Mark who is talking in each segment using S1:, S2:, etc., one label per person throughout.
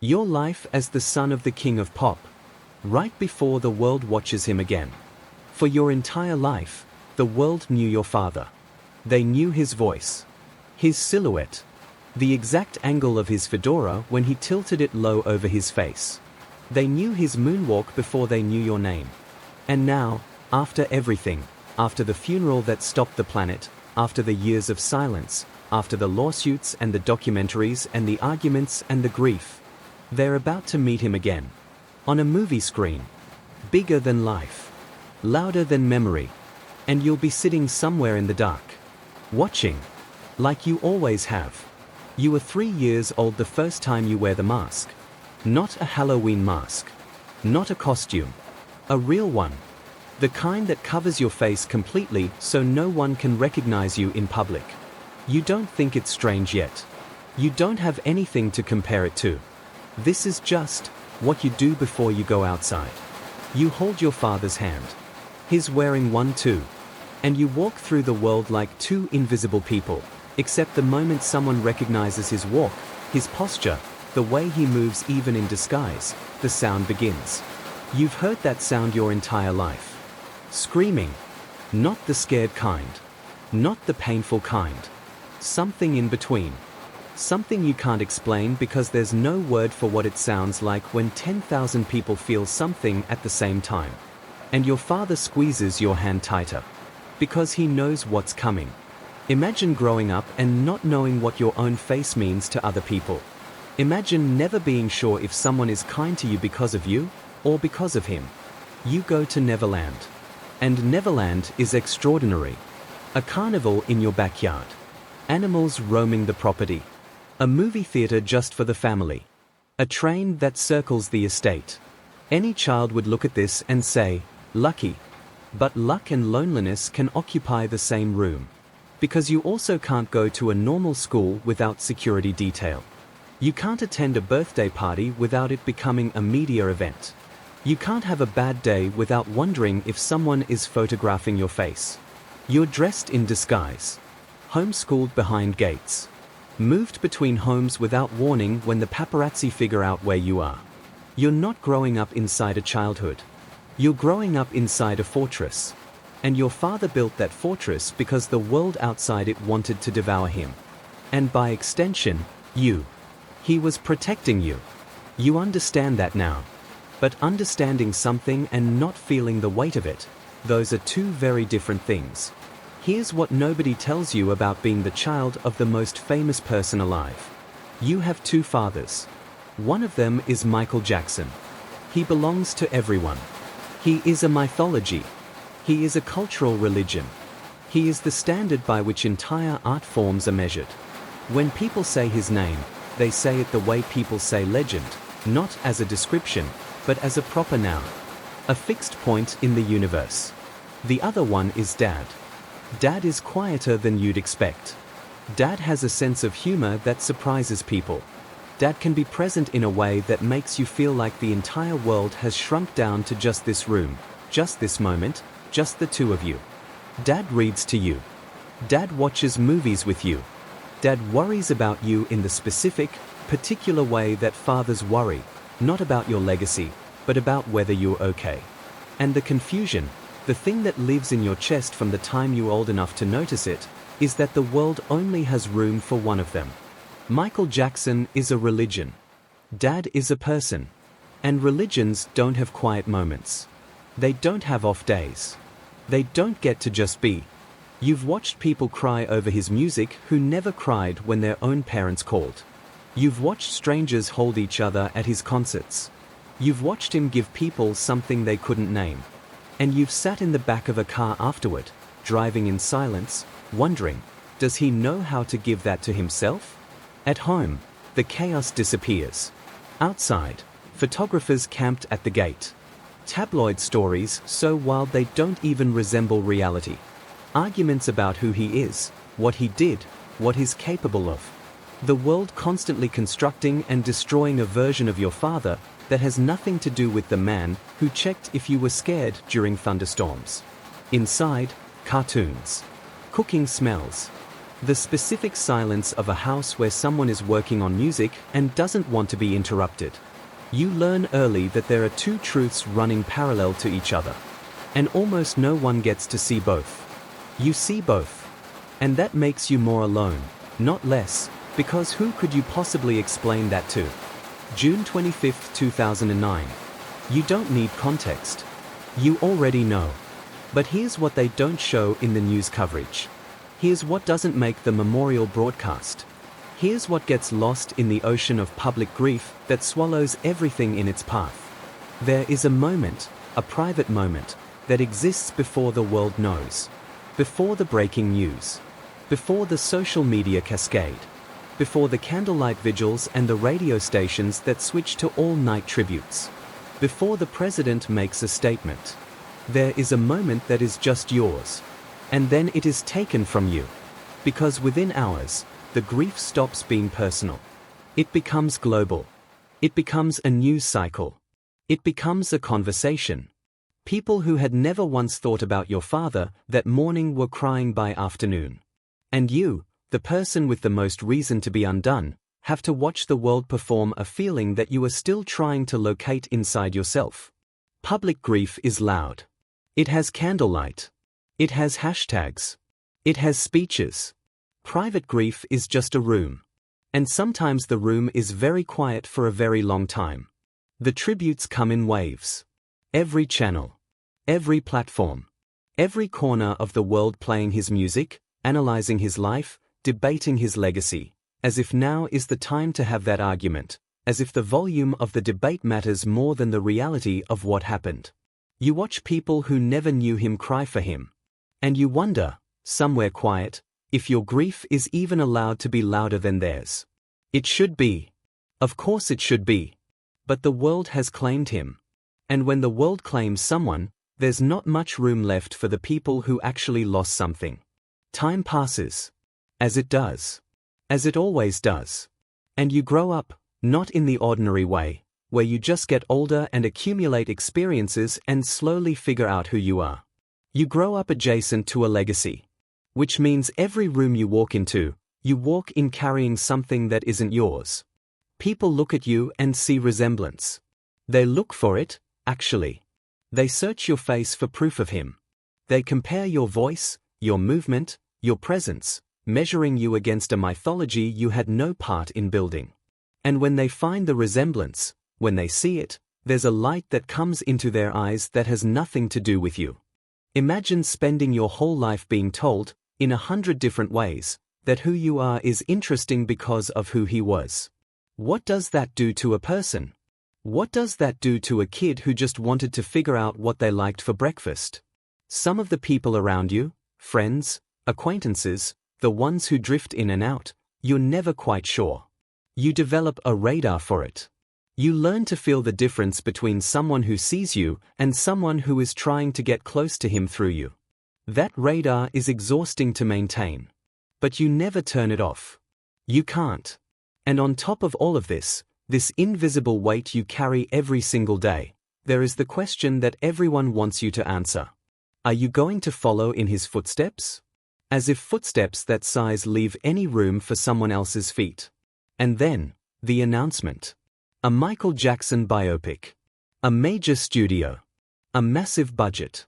S1: Your life as the son of the king of pop, right before the world watches him again. For your entire life, the world knew your father. They knew his voice, his silhouette, the exact angle of his fedora when he tilted it low over his face. They knew his moonwalk before they knew your name. And now, after everything, after the funeral that stopped the planet, after the years of silence, after the lawsuits and the documentaries and the arguments and the grief, they're about to meet him again. On a movie screen. Bigger than life. Louder than memory. And you'll be sitting somewhere in the dark. Watching. Like you always have. You were 3 years old the first time you wear the mask. Not a Halloween mask. Not a costume. A real one. The kind that covers your face completely so no one can recognize you in public. You don't think it's strange yet. You don't have anything to compare it to. This is just what you do before you go outside. You hold your father's hand. He's wearing one too. And you walk through the world like two invisible people, except the moment someone recognizes his walk, his posture, the way he moves even in disguise, the sound begins. You've heard that sound your entire life. Screaming. Not the scared kind. Not the painful kind. Something in between. Something you can't explain because there's no word for what it sounds like when 10,000 people feel something at the same time. And your father squeezes your hand tighter. Because he knows what's coming. Imagine growing up and not knowing what your own face means to other people. Imagine never being sure if someone is kind to you because of you, or because of him. You go to Neverland. And Neverland is extraordinary. A carnival in your backyard. Animals roaming the property. A movie theater just for the family. A train that circles the estate. Any child would look at this and say, lucky. But luck and loneliness can occupy the same room. Because you also can't go to a normal school without security detail. You can't attend a birthday party without it becoming a media event. You can't have a bad day without wondering if someone is photographing your face. You're dressed in disguise. Homeschooled behind gates. Moved between homes without warning when the paparazzi figure out where you are. You're not growing up inside a childhood. You're growing up inside a fortress. And your father built that fortress because the world outside it wanted to devour him. And by extension, you. He was protecting you. You understand that now. But understanding something and not feeling the weight of it, those are two very different things. Here's what nobody tells you about being the child of the most famous person alive. You have two fathers. One of them is Michael Jackson. He belongs to everyone. He is a mythology. He is a cultural religion. He is the standard by which entire art forms are measured. When people say his name, they say it the way people say legend, not as a description, but as a proper noun. A fixed point in the universe. The other one is Dad. Dad is quieter than you'd expect. Dad has a sense of humor that surprises people. Dad can be present in a way that makes you feel like the entire world has shrunk down to just this room, just this moment, just the two of you. Dad reads to you. Dad watches movies with you. Dad worries about you in the specific, particular way that fathers worry, not about your legacy, but about whether you're okay. And the confusion, the thing that lives in your chest from the time you're old enough to notice it, is that the world only has room for one of them. Michael Jackson is a religion. Dad is a person. And religions don't have quiet moments. They don't have off days. They don't get to just be. You've watched people cry over his music who never cried when their own parents called. You've watched strangers hold each other at his concerts. You've watched him give people something they couldn't name. And you've sat in the back of a car afterward, driving in silence, wondering, does he know how to give that to himself? At home, the chaos disappears. Outside, photographers camped at the gate. Tabloid stories so wild they don't even resemble reality. Arguments about who he is, what he did, what he's capable of. The world constantly constructing and destroying a version of your father that has nothing to do with the man who checked if you were scared during thunderstorms. Inside, cartoons. Cooking smells. The specific silence of a house where someone is working on music and doesn't want to be interrupted. You learn early that there are two truths running parallel to each other. And almost no one gets to see both. You see both. And that makes you more alone, not less, because who could you possibly explain that to? June 25, 2009. You don't need context. You already know. But here's what they don't show in the news coverage. Here's what doesn't make the memorial broadcast. Here's what gets lost in the ocean of public grief that swallows everything in its path. There is a moment, a private moment, that exists before the world knows. Before the breaking news. Before the social media cascade. Before the candlelight vigils and the radio stations that switch to all-night tributes. Before the president makes a statement. There is a moment that is just yours. And then it is taken from you. Because within hours, the grief stops being personal. It becomes global. It becomes a news cycle. It becomes a conversation. People who had never once thought about your father that morning were crying by afternoon. And you, the person with the most reason to be undone, have to watch the world perform a feeling that you are still trying to locate inside yourself. Public grief is loud. It has candlelight. It has hashtags. It has speeches. Private grief is just a room. And sometimes the room is very quiet for a very long time. The tributes come in waves. Every channel. Every platform. Every corner of the world playing his music, analyzing his life, debating his legacy, as if now is the time to have that argument, as if the volume of the debate matters more than the reality of what happened. You watch people who never knew him cry for him. And you wonder, somewhere quiet, if your grief is even allowed to be louder than theirs. It should be. Of course it should be. But the world has claimed him. And when the world claims someone, there's not much room left for the people who actually lost something. Time passes. As it does. As it always does. And you grow up, not in the ordinary way, where you just get older and accumulate experiences and slowly figure out who you are. You grow up adjacent to a legacy. Which means every room you walk into, you walk in carrying something that isn't yours. People look at you and see resemblance. They look for it, actually. They search your face for proof of him. They compare your voice, your movement, your presence, measuring you against a mythology you had no part in building. And when they find the resemblance, when they see it, there's a light that comes into their eyes that has nothing to do with you. Imagine spending your whole life being told, in 100 different ways, that who you are is interesting because of who he was. What does that do to a person? What does that do to a kid who just wanted to figure out what they liked for breakfast? Some of the people around you, friends, acquaintances, the ones who drift in and out, you're never quite sure. You develop a radar for it. You learn to feel the difference between someone who sees you and someone who is trying to get close to him through you. That radar is exhausting to maintain. But you never turn it off. You can't. And on top of all of this invisible weight you carry every single day, there is the question that everyone wants you to answer. Are you going to follow in his footsteps? As if footsteps that size leave any room for someone else's feet. And then, the announcement. A Michael Jackson biopic. A major studio. A massive budget.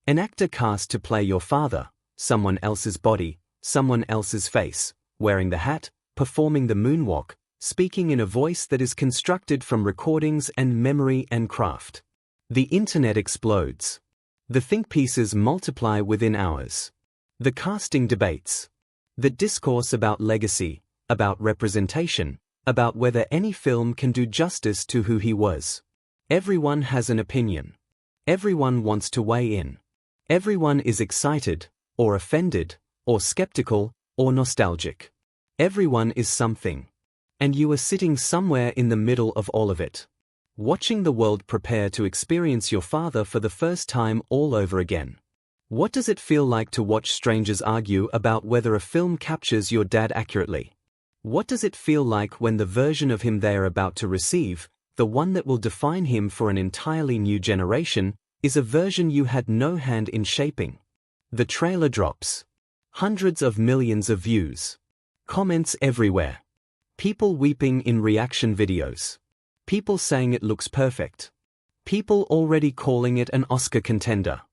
S1: An actor cast to play your father, someone else's body, someone else's face, wearing the hat, performing the moonwalk, speaking in a voice that is constructed from recordings and memory and craft. The internet explodes. The think pieces multiply within hours. The casting debates. The discourse about legacy, about representation, about whether any film can do justice to who he was. Everyone has an opinion. Everyone wants to weigh in. Everyone is excited, or offended, or skeptical, or nostalgic. Everyone is something. And you are sitting somewhere in the middle of all of it. Watching the world prepare to experience your father for the first time all over again. What does it feel like to watch strangers argue about whether a film captures your dad accurately? What does it feel like when the version of him they are about to receive, the one that will define him for an entirely new generation, is a version you had no hand in shaping? The trailer drops. Hundreds of millions of views. Comments everywhere. People weeping in reaction videos. People saying it looks perfect. People already calling it an Oscar contender.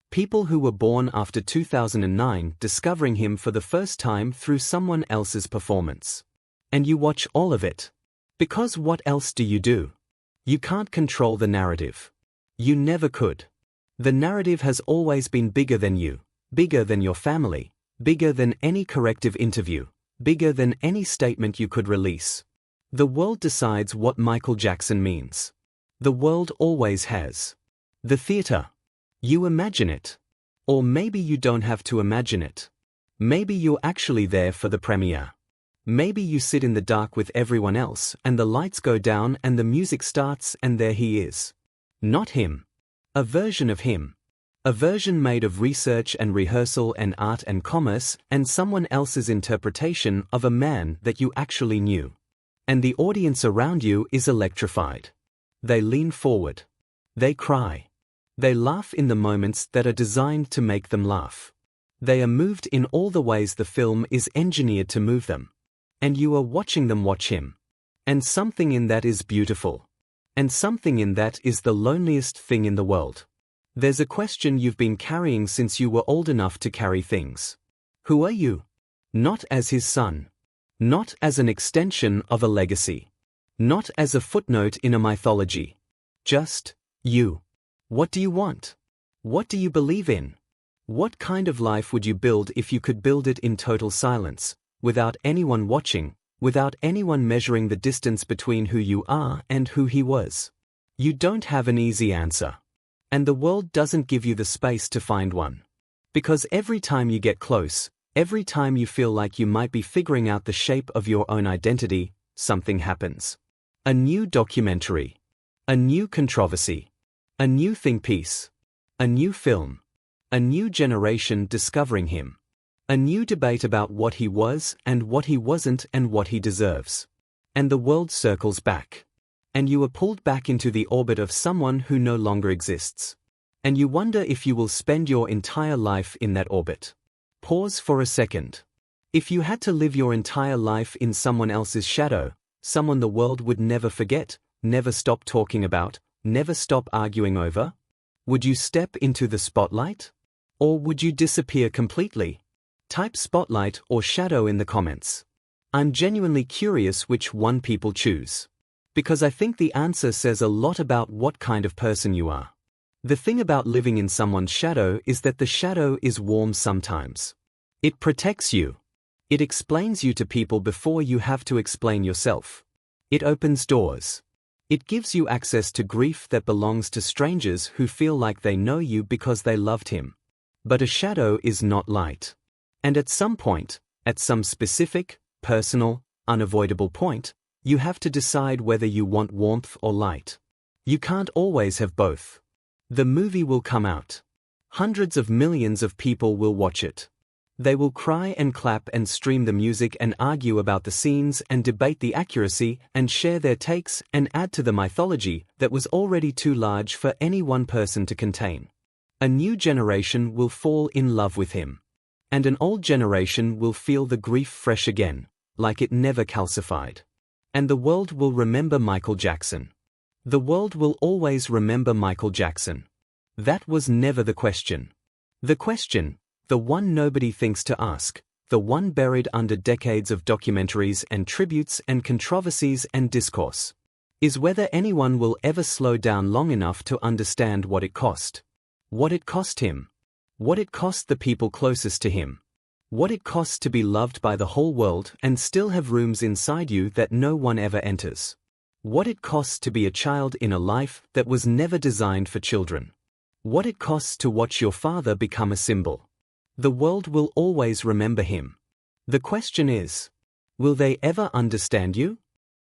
S1: People who were born after 2009 discovering him for the first time through someone else's performance. And you watch all of it. Because what else do? You can't control the narrative. You never could. The narrative has always been bigger than you, bigger than your family, bigger than any corrective interview, bigger than any statement you could release. The world decides what Michael Jackson means. The world always has. The theater. You imagine it. Or maybe you don't have to imagine it. Maybe you're actually there for the premiere. Maybe you sit in the dark with everyone else and the lights go down and the music starts and there he is. Not him. A version of him. A version made of research and rehearsal and art and commerce and someone else's interpretation of a man that you actually knew. And the audience around you is electrified. They lean forward. They cry. They laugh in the moments that are designed to make them laugh. They are moved in all the ways the film is engineered to move them. And you are watching them watch him. And something in that is beautiful. And something in that is the loneliest thing in the world. There's a question you've been carrying since you were old enough to carry things. Who are you? Not as his son. Not as an extension of a legacy. Not as a footnote in a mythology. Just you. What do you want? What do you believe in? What kind of life would you build if you could build it in total silence, without anyone watching, without anyone measuring the distance between who you are and who he was? You don't have an easy answer. And the world doesn't give you the space to find one. Because every time you get close, every time you feel like you might be figuring out the shape of your own identity, something happens. A new documentary. A new controversy. A new think piece. A new film. A new generation discovering him. A new debate about what he was and what he wasn't and what he deserves. And the world circles back. And you are pulled back into the orbit of someone who no longer exists. And you wonder if you will spend your entire life in that orbit. Pause for a second. If you had to live your entire life in someone else's shadow, someone the world would never forget, never stop talking about, never stop arguing over, would you step into the spotlight? Or would you disappear completely? Type spotlight or shadow in the comments. I'm genuinely curious which one people choose. Because I think the answer says a lot about what kind of person you are. The thing about living in someone's shadow is that the shadow is warm sometimes. It protects you. It explains you to people before you have to explain yourself. It opens doors. It gives you access to grief that belongs to strangers who feel like they know you because they loved him. But a shadow is not light. And at some point, at some specific, personal, unavoidable point, you have to decide whether you want warmth or light. You can't always have both. The movie will come out. Hundreds of millions of people will watch it. They will cry and clap and stream the music and argue about the scenes and debate the accuracy and share their takes and add to the mythology that was already too large for any one person to contain. A new generation will fall in love with him. And an old generation will feel the grief fresh again, like it never calcified. And the world will remember Michael Jackson. The world will always remember Michael Jackson. That was never the question. The question, the one nobody thinks to ask, the one buried under decades of documentaries and tributes and controversies and discourse, is whether anyone will ever slow down long enough to understand what it cost. What it cost him. What it cost the people closest to him. What it costs to be loved by the whole world and still have rooms inside you that no one ever enters. What it costs to be a child in a life that was never designed for children. What it costs to watch your father become a symbol. The world will always remember him. The question is, will they ever understand you?